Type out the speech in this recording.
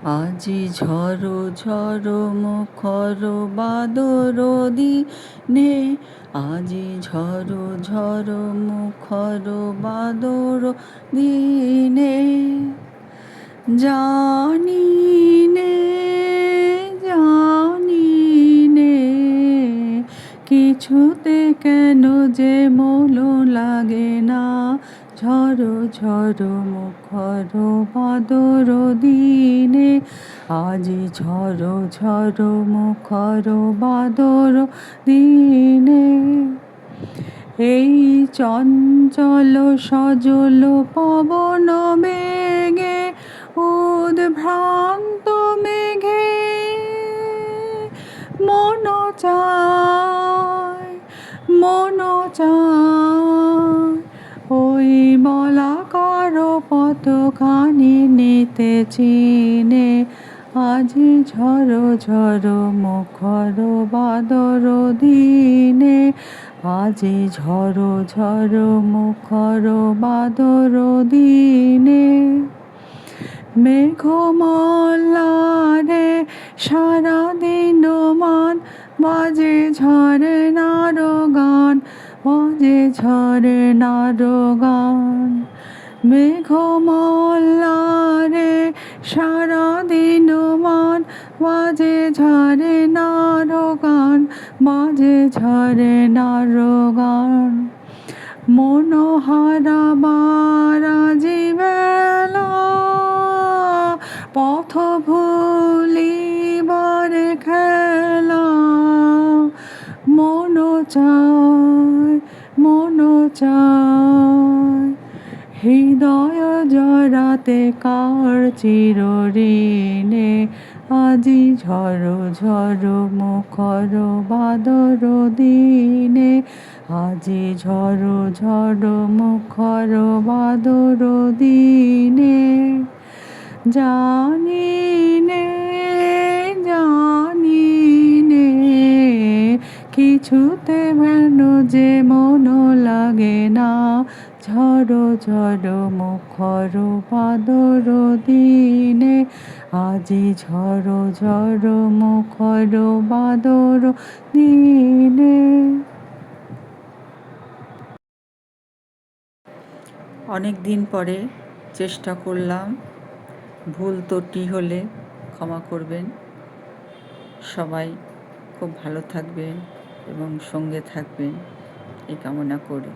আজি ঝড়ো ঝড়ো মুখর বাদর দিনে, আজি ঝড়ো ঝড়ো মুখর বাদর দিনে, জানি নে জানি নে কিছুতে কেন যে মন লাগে না। ঝড়ো ঝড়ো মুখর বাদর দিনে, আজি ঝড়ো ঝড়ো মুখর বাদর দিনে। এই চঞ্চল সজল পবন বেগে উদ্ভ্রান্ত মেঘে মন চায় মন চায় ওই বলাকার পথখানি নিতে চিনে। আজি ঝড়ো ঝড়ো মুখর বাদর দিনে, আজি ঝড়ো ঝড়ো মুখর বাদর দিনে। মেঘমালারে সারাদিন মান বাজে ঝরে নার গান, বাজে ঝরে নার গান। মেঘমালারে সারাদিন মান বাজে ঝরে নার গান, বাজে ঝরে নার গান। মনোহারা বারা জীবেলা পথ ভুলিবার খেলা, মন চায় মন চায় হৃদয় জড়াতে কার চিরঋণে। আজি ঝড়ো ঝড়ো মুখর বাদর দিনে, আজি ঝড়ো ঝড়ো মুখর বাদর দিনে। জানি নে জানি নে কিছুতে যেন যে মন লাগে না। ঝড়ো ঝড়ো মুখর বাদর দিনে, আজি ঝড়ো ঝড়ো মুখর বাদর দিনে। অনেক দিন পরে চেষ্টা করলাম, ভুল ত্রুটি হলে ক্ষমা করবেন। সবাই খুব ভালো থাকবেন এবং সঙ্গে থাকবেন এই কামনা করে।